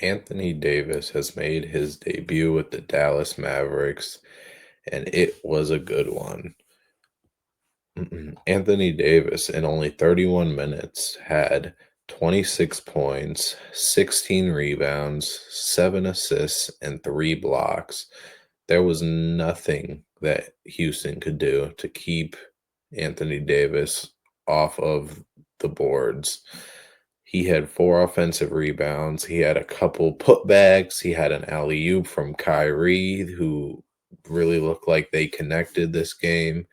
Anthony Davis has made his debut with the Dallas Mavericks, and it was a good one. Anthony Davis, in only 31 minutes, had 26 points, 16 rebounds, 7 assists, and 3 blocks. There was nothing that Houston could do to keep Anthony Davis off of the boards. He had 4 offensive rebounds. He had a couple putbacks. He had an alley-oop from Kyrie, who really looked like they connected this game.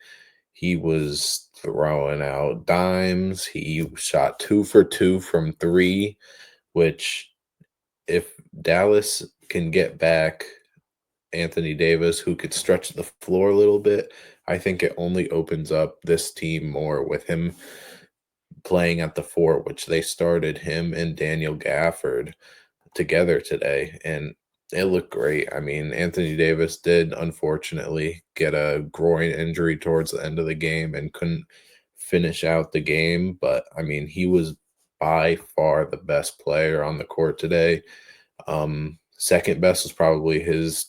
He was throwing out dimes. He shot 2 for 2 from 3, which if Dallas can get back Anthony Davis, who could stretch the floor a little bit, I think it only opens up this team more with him playing at the 4, which they started him and Daniel Gafford together today, and it looked great. I mean, Anthony Davis did unfortunately get a groin injury towards the end of the game and couldn't finish out the game, but I mean, he was by far the best player on the court today. Second best was probably his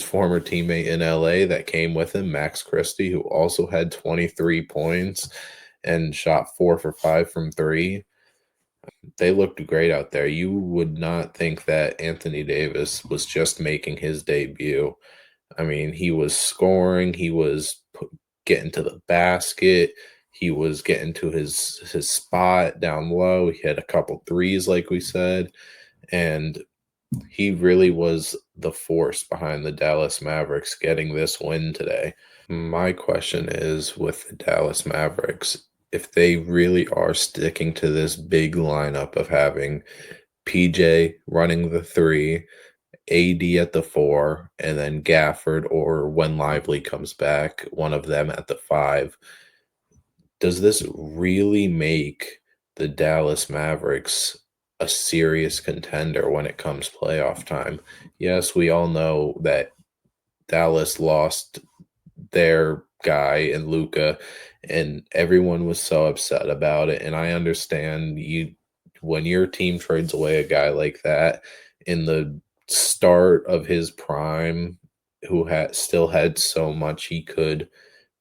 former teammate in LA that came with him, Max Christie, who also had 23 points and shot 4 for 5 from 3. They looked great out there. You would not think that Anthony Davis was just making his debut. I mean, he was scoring, he was getting to the basket, he was getting to his spot down low. He had a couple threes, like we said, and he really was the force behind the Dallas Mavericks getting this win today. My question is with the Dallas Mavericks, if they really are sticking to this big lineup of having PJ running the 3, AD at the 4, and then Gafford, or when Lively comes back, one of them at the 5, does this really make the Dallas Mavericks a serious contender when it comes playoff time? Yes, we all know that Dallas lost their guy and Luca, and everyone was so upset about it. And I understand you when your team trades away a guy like that in the start of his prime, who had still had so much he could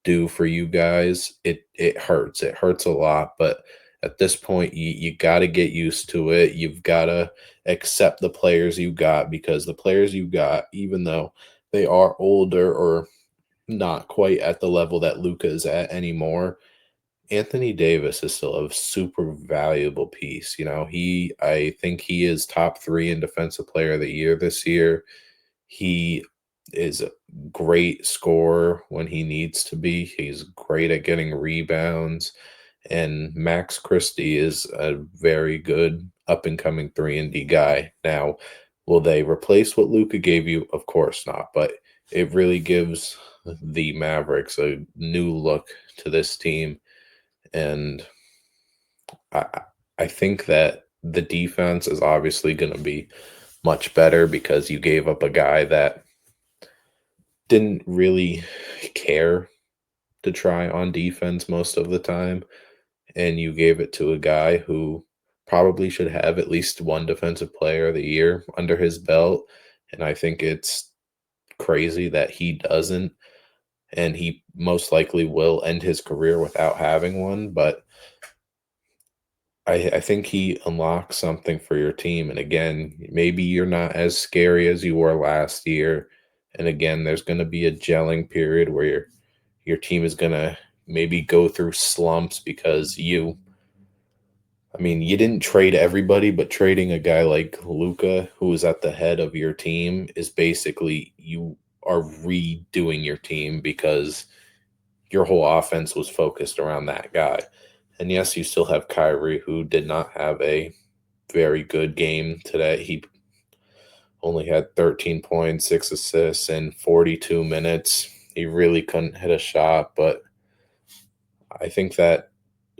do for you guys, it hurts. It hurts a lot, but at this point you got to get used to it. You've got to accept the players you got, because the players you got, even though they are older or not quite at the level that Luka is at anymore, Anthony Davis is still a super valuable piece. I think he is top 3 in defensive player of the year this year. He is a great scorer when he needs to be. He's great at getting rebounds. And Max Christie is a very good up and coming 3-and-D guy. Now, will they replace what Luka gave you? Of course not. But it really gives the Mavericks a new look to this team. And I, I think that the defense is obviously going to be much better because you gave up a guy that didn't really care to try on defense most of the time, and you gave it to a guy who probably should have at least one defensive player of the year under his belt, and I think it's crazy that he doesn't, and he most likely will end his career without having one, but I think he unlocks something for your team. And again, maybe you're not as scary as you were last year. And again, there's going to be a gelling period where your team is going to maybe go through slumps because you didn't trade everybody, but trading a guy like Luca, who is at the head of your team, is basically you are redoing your team because your whole offense was focused around that guy. And yes, you still have Kyrie, who did not have a very good game today. He only had 13 points, 6 assists in 42 minutes. He really couldn't hit a shot, but I think that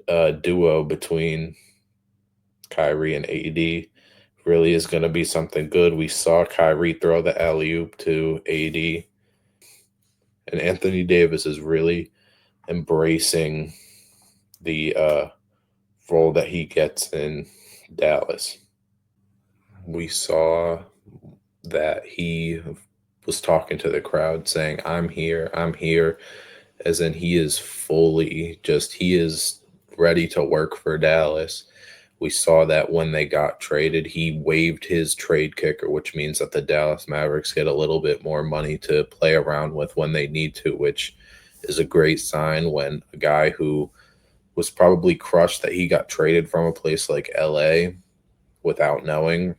duo between Kyrie and AD really is going to be something good. We saw Kyrie throw the alley-oop to AD, and Anthony Davis is really embracing the role that he gets in Dallas. we saw that he was talking to the crowd saying, I'm here, as in he is fully just, he is ready to work for Dallas. We saw that when they got traded, he waived his trade kicker, which means that the Dallas Mavericks get a little bit more money to play around with when they need to, which is a great sign when a guy who was probably crushed that he got traded from a place like LA without knowing,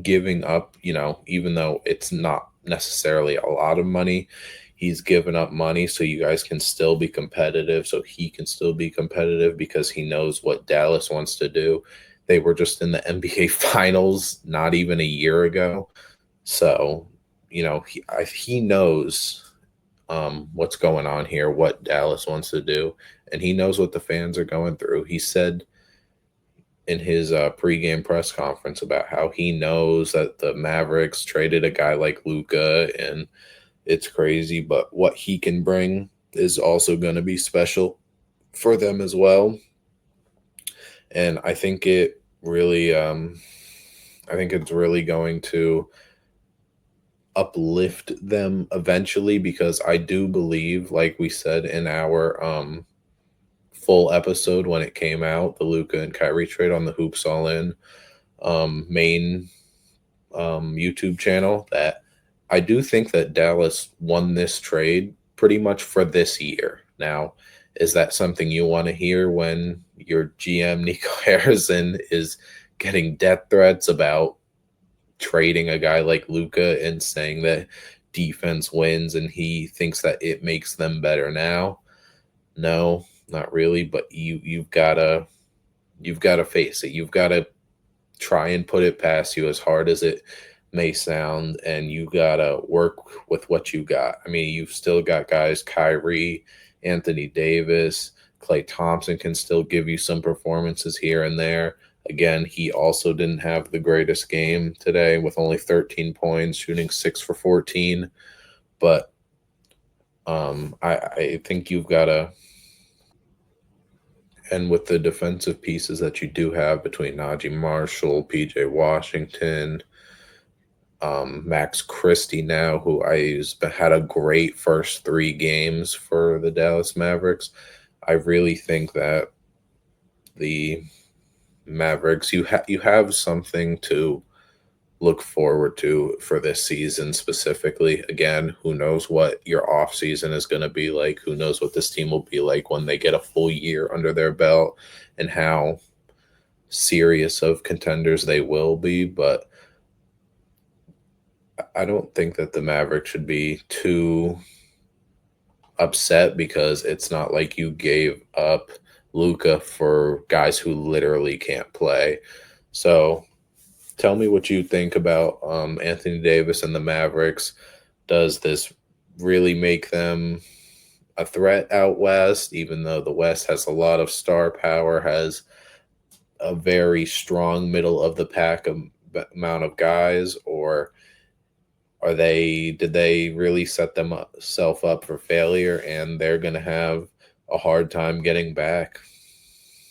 giving up, even though it's not necessarily a lot of money, he's given up money so you guys can still be competitive, so he can still be competitive because he knows what Dallas wants to do. They were just in the NBA Finals not even a year ago. So, he knows what's going on here, what Dallas wants to do, and he knows what the fans are going through. He said in his pregame press conference about how he knows that the Mavericks traded a guy like Luca, and it's crazy, but what he can bring is also going to be special for them as well. And I think it's really going to uplift them eventually, because I do believe, like we said in our full episode when it came out, the Luca and Kyrie trade on the Hoops All In main YouTube channel, that I do think that Dallas won this trade pretty much for this year. Now, is that something you want to hear when your GM Nico Harrison is getting death threats about trading a guy like Luca and saying that defense wins and he thinks that it makes them better now? No, not really, but you've got to face it. You've got to try and put it past you, as hard as it may sound, and you gotta work with what you got. I mean, you've still got guys, Kyrie, Anthony Davis, Klay Thompson can still give you some performances here and there. Again, he also didn't have the greatest game today with only 13 points, shooting 6 for 14. But I think you've got to, and with the defensive pieces that you do have between Najee Marshall, PJ Washington, Max Christie now, who has had a great first 3 games for the Dallas Mavericks. I really think that the Mavericks, you have something to look forward to for this season specifically. Again, who knows what your off season is going to be like? Who knows what this team will be like when they get a full year under their belt, and how serious of contenders they will be. But I don't think that the Mavericks should be too upset, because it's not like you gave up Luca for guys who literally can't play. So tell me what you think about Anthony Davis and the Mavericks. Does this really make them a threat out west, even though the West has a lot of star power, has a very strong middle of the pack amount of guys? Or did they really set themselves up for failure, and they're going to have a hard time getting back?